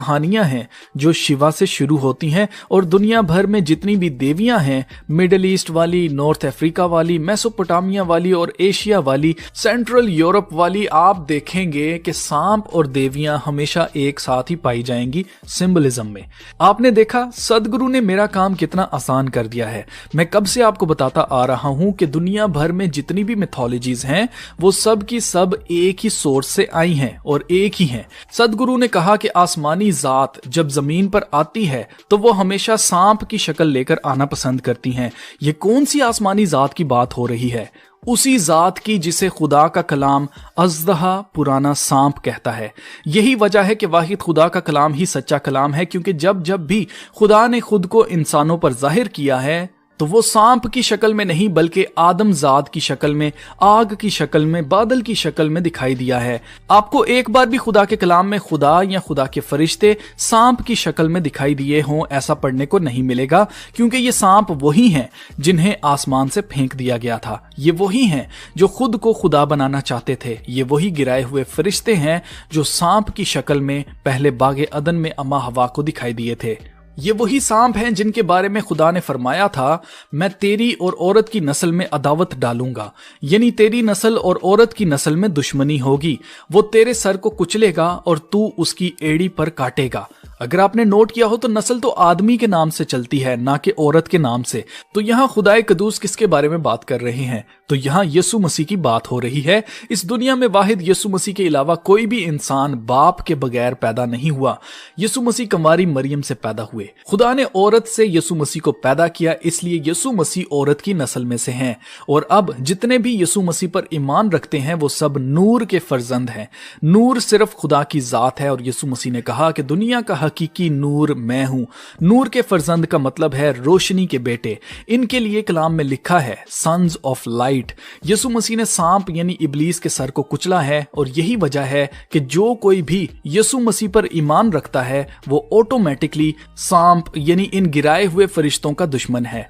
कहानियां हैं जो शिवा से शुरू होती हैं और दुनिया भर में जितनी भी देवियां हैं, मिडिल ईस्ट वाली, नॉर्थ अफ्रीका वाली, मेसोपोटामिया वाली और एशिया वाली, सेंट्रल यूरोप वाली, आप देखेंगे कि सांप और देवियां हमेशा एक साथ ही पाई जाएंगी सिंबलिज्म में। आपने देखा सदगुरु ने मेरा काम कितना आसान कर दिया है। मैं कब से आपको बताता आ रहा हूं कि दुनिया भर में जितनी भी मिथोलॉजीज हैं वो सब की सब एक ही सोर्स से आई हैं और एक ही हैं। सदगुरु ने कहा कि आसमानी जात जब जमीन पर आती है तो वो हमेशा सांप की शक्ल लेकर आना पसंद करती हैं। ये कौन सी आसमानी जात की बात हो रही है? उसी जात की जिसे खुदा का कलाम अज़दहा पुराना सांप कहता है। यही वजह है कि वाहिद खुदा का कलाम ही सच्चा कलाम है, क्योंकि जब जब भी खुदा ने खुद को इंसानों पर जाहिर किया है तो वो सांप की शक्ल में नहीं बल्कि आदमजाद की शक्ल में, आग की शक्ल में, बादल की शक्ल में दिखाई दिया है। आपको एक बार भी खुदा के कलाम में खुदा या खुदा के फरिश्ते सांप की शक्ल में दिखाई दिए हों ऐसा पढ़ने को नहीं मिलेगा, क्योंकि ये सांप वही हैं जिन्हें आसमान से फेंक दिया गया था। ये वही हैं जो खुद को खुदा बनाना चाहते थे। ये वही गिराए हुए फरिश्ते हैं जो सांप की शक्ल में पहले बागे अदन में अम्मा हवा को दिखाई दिए थे। ये वही सांप हैं जिनके बारे में खुदा ने फरमाया था, मैं तेरी और औरत की नस्ल में अदावत डालूंगा, यानी तेरी नस्ल और औरत की नस्ल में दुश्मनी होगी। वो तेरे सर को कुचलेगा और तू उसकी एड़ी पर काटेगा। अगर आपने नोट किया हो तो नस्ल तो आदमी के नाम से चलती है, ना कि औरत के नाम से। तो यहाँ खुदाए कदूस किसके बारे में बात कर रहे हैं? तो यहाँ यीशु मसीह की बात हो रही है। इस दुनिया में वाहिद यीशु मसीह के अलावा कोई भी इंसान बाप के बगैर पैदा नहीं हुआ। यीशु मसीह कुंवारी मरियम से पैदा हुए। खुदा ने औरत से यीशु मसीह को पैदा किया, इसलिए यीशु मसीह औरत की नस्ल में से हैं। और अब जितने भी यीशु मसीह पर ईमान रखते हैं वो सब नूर के फर्जंद हैं। नूर सिर्फ खुदा की जात है और यीशु मसीह ने कहा कि दुनिया का हकीकी नूर मैं हूं। नूर के फर्जंद का मतलब है रोशनी के बेटे। इनके लिए कलाम में लिखा है सन्स ऑफ लाइट। यीशु मसीह ने सांप यानी इब्लीस के सर को कुचला है और यही वजह है कि जो कोई भी यीशु मसीह पर ईमान रखता है वो ऑटोमेटिकली सांप यानी इन गिराए हुए फरिश्तों का दुश्मन है।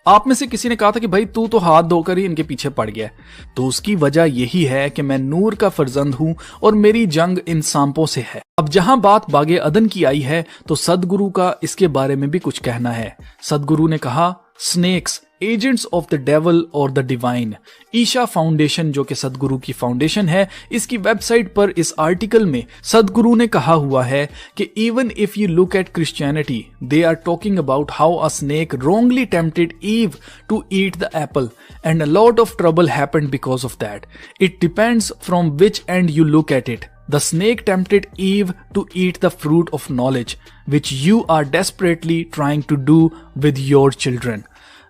आप में से किसी ने कहा था कि भाई तू तो हाथ धोकर ही इनके पीछे पड़ गया। तो उसकी वजह यही है कि मैं नूर का फर्जंद हूं और मेरी जंग इन सांपों से है। अब जहां बात बागे अदन की आई है तो सदगुरु का इसके बारे में भी कुछ कहना है। सदगुरु ने कहा snakes agents of the devil और द डिवाइन। ईशा फाउंडेशन जो कि सदगुरु की फाउंडेशन है, इसकी वेबसाइट पर इस आर्टिकल में सदगुरु ने कहा हुआ है कि even if you look at Christianity they are talking about how a snake wrongly tempted Eve to eat the apple and a lot of trouble happened because of that. It depends from which end you look at it. The snake tempted Eve to eat the fruit of knowledge, which you are desperately trying to do with your children.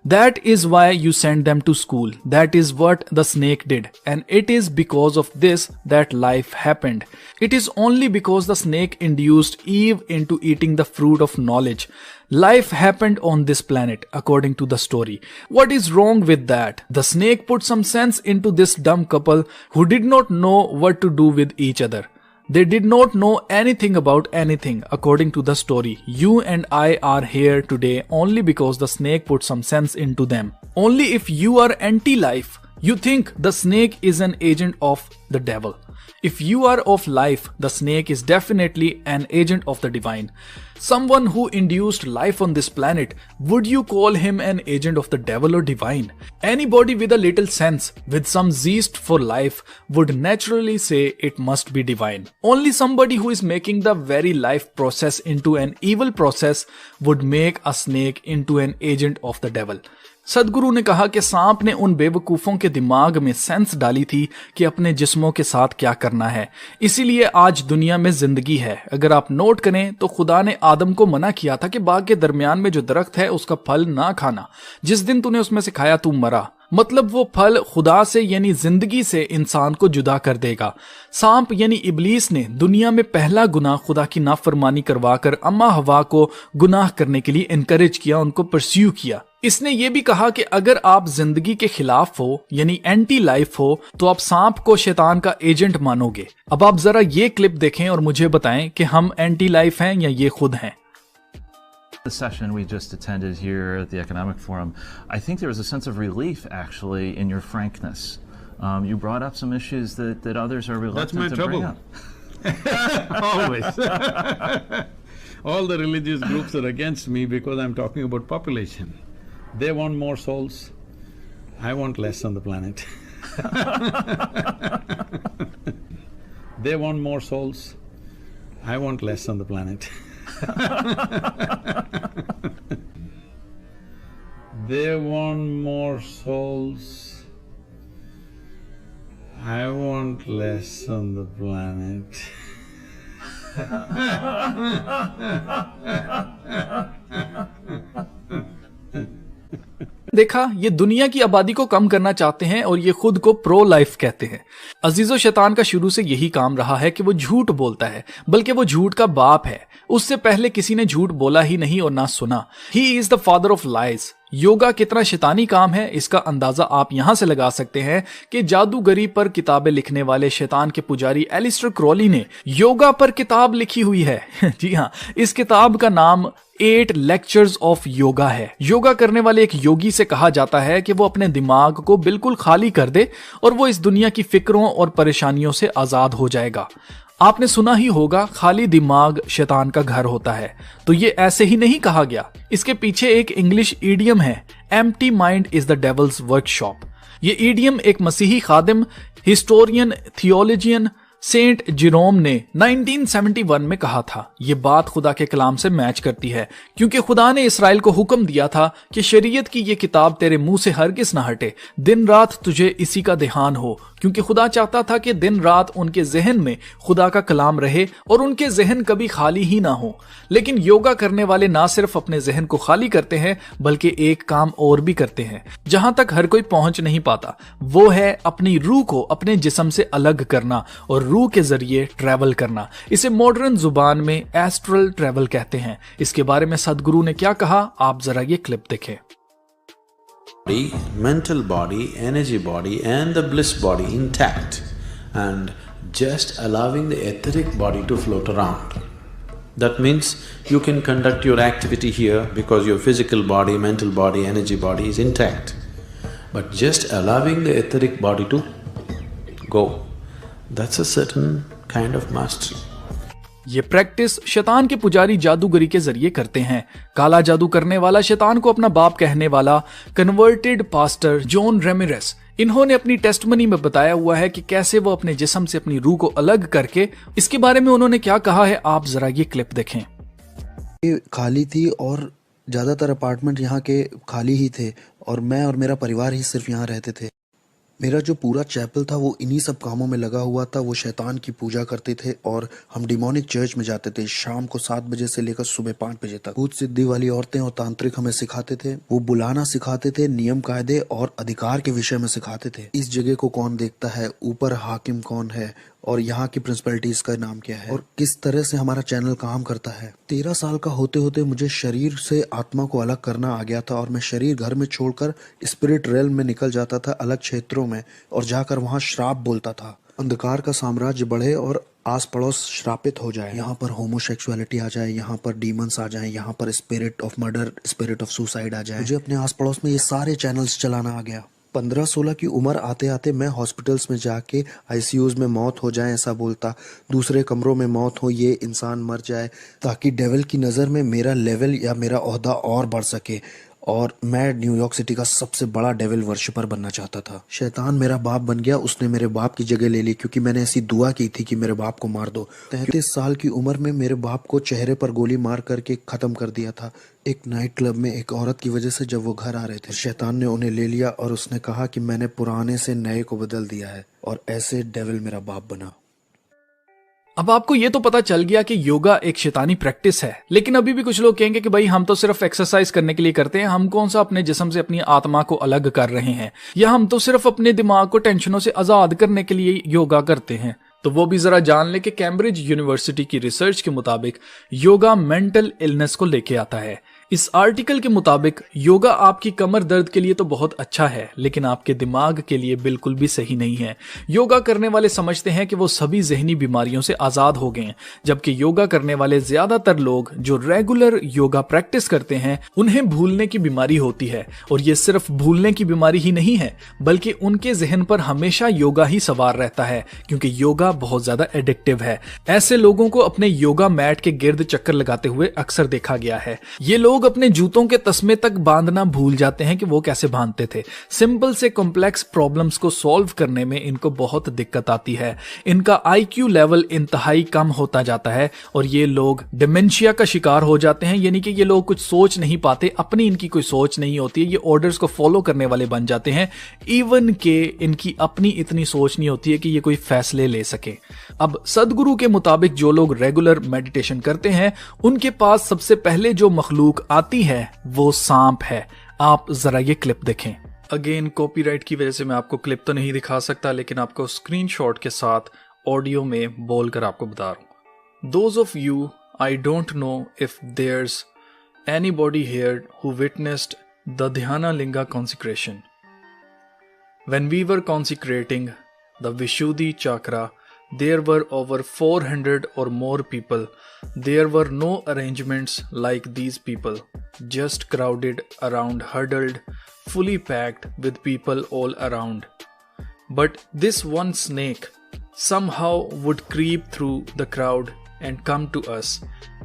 That is why you send them to school. That is what the snake did. And it is because of this that life happened. It is only because the snake induced Eve into eating the fruit of knowledge. Life happened on this planet, according to the story. What is wrong with that? The snake put some sense into this dumb couple who did not know what to do with each other. They did not know anything about anything, according to the story. You and I are here today only because the snake put some sense into them. Only if you are anti-life, you think the snake is an agent of the devil. If you are of life, the snake is definitely an agent of the divine. Someone who induced life on this planet, would you call him an agent of the devil or divine? Anybody with a little sense, with some zest for life, would naturally say it must be divine. Only somebody who is making the very life process into an evil process would make a snake into an agent of the devil. सदगुरु ने कहा कि सांप ने उन बेवकूफों के दिमाग में सेंस डाली थी कि अपने जिस्मों के साथ क्या करना है। इसीलिए आज दुनिया में जिंदगी है। अगर आप नोट करें तो खुदा ने आदम को मना किया था कि बाग के दरमियान में जो दरख्त है उसका फल ना खाना। जिस दिन तूने उसमें से खाया तू मरा। मतलब वो फल खुदा से यानी जिंदगी से इंसान को जुदा कर देगा। सांप यानी इब्लीस ने दुनिया में पहला गुनाह खुदा की नाफरमानी करवाकर अम्मा हवा को गुनाह करने के लिए इनकरेज किया, उनको परस्यू किया। इसने ये भी कहा कि अगर आप जिंदगी के खिलाफ हो यानी एंटी लाइफ हो तो आप सांप को शैतान का एजेंट मानोगे। अब आप जरा ये क्लिप देखें और मुझे बताएं कि हम एंटी लाइफ हैं या ये खुद हैं। The session we just attended here at the Economic Forum, I think there was a sense of relief actually in your frankness. You brought up some issues that others are reluctant to bring up. Always. All the religious groups are against me because I'm talking about population. They want more souls, I want less on the planet. They want more souls, I want less on the planet. They want more souls, I want less on the planet. देखा, ये दुनिया की आबादी को कम करना चाहते हैं और ये खुद को प्रो लाइफ कहते हैं। अजीजो शैतान का शुरू से यही काम रहा है कि वो झूठ बोलता है, बल्कि वो झूठ का बाप है। उससे पहले किसी ने झूठ बोला ही नहीं और ना सुना। He is the father of lies. Yoga कितना शैतानी काम है, इसका अंदाजा आप यहां से लगा सकते हैं कि जादूगरी पर किताबें लिखने वाले शैतान के पुजारी एलिस्टर क्रॉली ने योगा पर किताब लिखी हुई है। जी हाँ, इस किताब का नाम 8 लेक्चर्स ऑफ योगा है। योगा करने वाले एक योगी से कहा जाता है कि वो अपने दिमाग को बिल्कुल खाली कर दे और वो इस दुनिया की फिक्रों और परेशानियों से आजाद हो जाएगा। आपने सुना ही होगा, खाली दिमाग शैतान का घर होता है। तो ये ऐसे ही नहीं कहा गया, इसके पीछे एक इंग्लिश ईडियम है, empty mind is the devils workshop. ये ईडियम एक मसीही खादिम, हिस्टोरियन, थियोलॉजियन सेंट जिरोम ने 1971 में कहा था। ये बात खुदा के कलाम से मैच करती है, क्योंकि खुदा ने इसराइल को हुक्म दिया था कि शरीयत की ये किताब तेरे मुंह से हरगिज ना हटे, दिन रात तुझे इसी का ध्यान हो, क्योंकि खुदा चाहता था कि दिन रात उनके जहन में खुदा का कलाम रहे और उनके जहन कभी खाली ही ना हो। लेकिन योगा करने वाले ना सिर्फ अपने जहन को खाली करते हैं, बल्कि एक काम और भी करते हैं जहां तक हर कोई पहुंच नहीं पाता। वो है अपनी रूह को अपने जिस्म से अलग करना और रूह के जरिए ट्रैवल करना। इसे मॉडर्न जुबान में एस्ट्रल ट्रैवल कहते हैं। इसके बारे में सदगुरु ने क्या कहा, आप जरा ये क्लिप देखें। Mental body, energy body and the bliss body intact, and just allowing the etheric body to float around. That means you can conduct your activity here because your physical body, mental body, energy body is intact. But just allowing the etheric body to go, that's a certain kind of mastery. ये practice शैतान के पुजारी जादूगरी के जरिए करते हैं। काला जादू करने वाला, शैतान को अपना बाप कहने वाला कन्वर्टेड पास्टर जॉन रेमिरेस, इन्होंने अपनी टेस्टमनी में बताया हुआ है कि कैसे वो अपने जिस्म से अपनी रूह को अलग करके, इसके बारे में उन्होंने क्या कहा है, आप जरा ये क्लिप देखें। खाली थी और ज्यादातर अपार्टमेंट यहाँ के खाली ही थे और मैं और मेरा परिवार ही सिर्फ यहाँ रहते थे। मेरा जो पूरा चैपल था वो इन्हीं सब कामों में लगा हुआ था। वो शैतान की पूजा करते थे और हम डिमोनिक चर्च में जाते थे शाम को 7 बजे से लेकर सुबह 5 बजे तक। भूत सिद्धि वाली औरतें और तांत्रिक हमें सिखाते थे। वो बुलाना सिखाते थे, नियम कायदे और अधिकार के विषय में सिखाते थे। इस जगह को कौन देखता है, ऊपर हाकिम कौन है और यहाँ की प्रिंसिपलिटीज का नाम क्या है और किस तरह से हमारा चैनल काम करता है। 13 साल का होते होते मुझे शरीर से आत्मा को अलग करना आ गया था और मैं शरीर घर में छोड़कर स्पिरिट रेल में निकल जाता था, अलग क्षेत्रों में, और जाकर वहाँ श्राप बोलता था। अंधकार का साम्राज्य बढ़े और आस पड़ोस श्रापित हो जाए। यहाँ पर होमोसेक्सुअलिटी आ जाए, यहाँ पर डीमंस आ जाए, यहाँ पर spirit of murder, spirit of suicide आ जाए। मुझे अपने आस पड़ोस में ये सारे चैनल्स चलाना आ गया। 15-16 की उम्र आते आते मैं हॉस्पिटल्स में जाके आईसीयूज में मौत हो जाए ऐसा बोलता, दूसरे कमरों में मौत हो, ये इंसान मर जाए, ताकि डेविल की नज़र में मेरा लेवल या मेरा ओहदा और बढ़ सके और मैं न्यूयॉर्क सिटी का सबसे बड़ा डेविल वर्शिपर बनना चाहता था। शैतान मेरा बाप बन गया, उसने मेरे बाप की जगह ले ली क्योंकि मैंने ऐसी दुआ की थी कि मेरे बाप को मार दो। 33 साल की उम्र में मेरे बाप को चेहरे पर गोली मार करके खत्म कर दिया था एक नाइट क्लब में एक औरत की वजह से। जब वो घर आ रहे थे, शैतान ने उन्हें ले लिया और उसने कहा कि मैंने पुराने से नए को बदल दिया है और ऐसे डेविल मेरा बाप बना। अब आपको ये तो पता चल गया कि योगा एक शैतानी प्रैक्टिस है, लेकिन अभी भी कुछ लोग कहेंगे कि भाई हम तो सिर्फ एक्सरसाइज करने के लिए करते हैं, हम कौन सा अपने जिस्म से अपनी आत्मा को अलग कर रहे हैं, या हम तो सिर्फ अपने दिमाग को टेंशनों से आजाद करने के लिए योगा करते हैं। तो वो भी जरा जान ले कि कैम्ब्रिज यूनिवर्सिटी की रिसर्च के मुताबिक योगा मेंटल इलनेस को लेके आता है। इस आर्टिकल के मुताबिक योगा आपकी कमर दर्द के लिए तो बहुत अच्छा है, लेकिन आपके दिमाग के लिए बिल्कुल भी सही नहीं है। योगा करने वाले समझते हैं कि वो सभी ज़हनी बीमारियों से आज़ाद हो गए हैं, जबकि योगा करने वाले ज़्यादातर लोग जो रेगुलर योगा प्रैक्टिस करते हैं उन्हें भूलने की बीमारी होती है। और ये सिर्फ भूलने की बीमारी ही नहीं है, बल्कि उनके जहन पर हमेशा योगा ही सवार रहता है, क्योंकि योगा बहुत ज़्यादा एडिक्टिव है। ऐसे लोगों को अपने योगा मैट के गिर्द चक्कर लगाते हुए अक्सर देखा गया है। ये लोग अपने जूतों के तस्मे तक बांधना भूल जाते हैं कि वो कैसे बांधते थे। सिंपल से कॉम्प्लेक्स प्रॉब्लम्स को सॉल्व करने में इनको बहुत दिक्कत आती है। इनका IQ लेवल इंतहाई कम होता जाता है और ये लोग डिमेंशिया का शिकार हो जाते हैं, यानी कि ये लोग कुछ सोच नहीं पाते, अपनी इनकी कोई सोच नहीं होती है। ये ऑर्डर्स को फॉलो करने वाले बन जाते हैं, इवन के इनकी अपनी इतनी सोच नहीं होती है कि ये कोई फैसले ले सके। अब सदगुरु के मुताबिक जो लोग रेगुलर मेडिटेशन करते हैं उनके पास सबसे पहले जो मखलूक आती है वो सांप है। आप जरा ये क्लिप देखें। अगेन कॉपीराइट की वजह से मैं आपको क्लिप तो नहीं दिखा सकता, लेकिन आपको स्क्रीनशॉट के साथ ऑडियो में बोलकर आपको बता रहा हूं। Those of you, I don't know if there's anybody here who witnessed the Dhyana Linga consecration. When we were consecrating the Vishuddhi chakra, there were over 400 or more people. There were no arrangements like these people, just crowded around, huddled, fully packed with people all around. But this one snake somehow would creep through the crowd and come to us.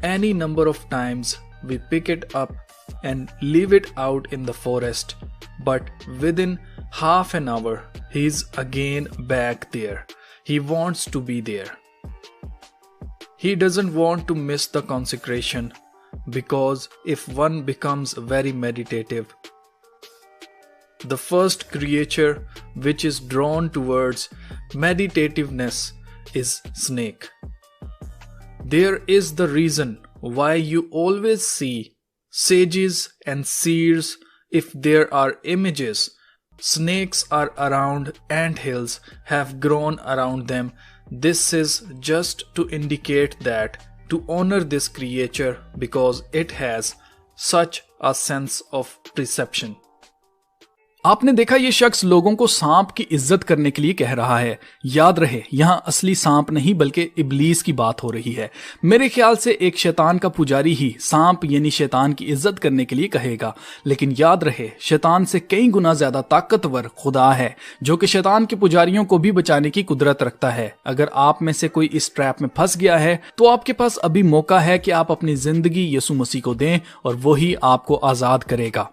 Any number of times we pick it up and leave it out in the forest. But within half an hour, he's again back there. He wants to be there. He doesn't want to miss the consecration, because if one becomes very meditative, the first creature which is drawn towards meditativeness is snake. There is the reason why you always see sages and seers. If there are images, snakes are around, anthills have grown around them. This is just to indicate that to honor this creature because it has such a sense of perception. आपने देखा ये शख्स लोगों को सांप की इज्जत करने के लिए कह रहा है। याद रहे, यहां असली सांप नहीं बल्कि इब्लीस की बात हो रही है। मेरे ख्याल से एक शैतान का पुजारी ही सांप यानी शैतान की इज्जत करने के लिए कहेगा, लेकिन याद रहे शैतान से कई गुना ज्यादा ताकतवर खुदा है, जो कि शैतान के पुजारियों को भी बचाने की कुदरत रखता है। अगर आप में से कोई इस ट्रैप में फंस गया है तो आपके पास अभी मौका है कि आप अपनी जिंदगी यीशु मसीह को दें और वो ही आपको आजाद करेगा।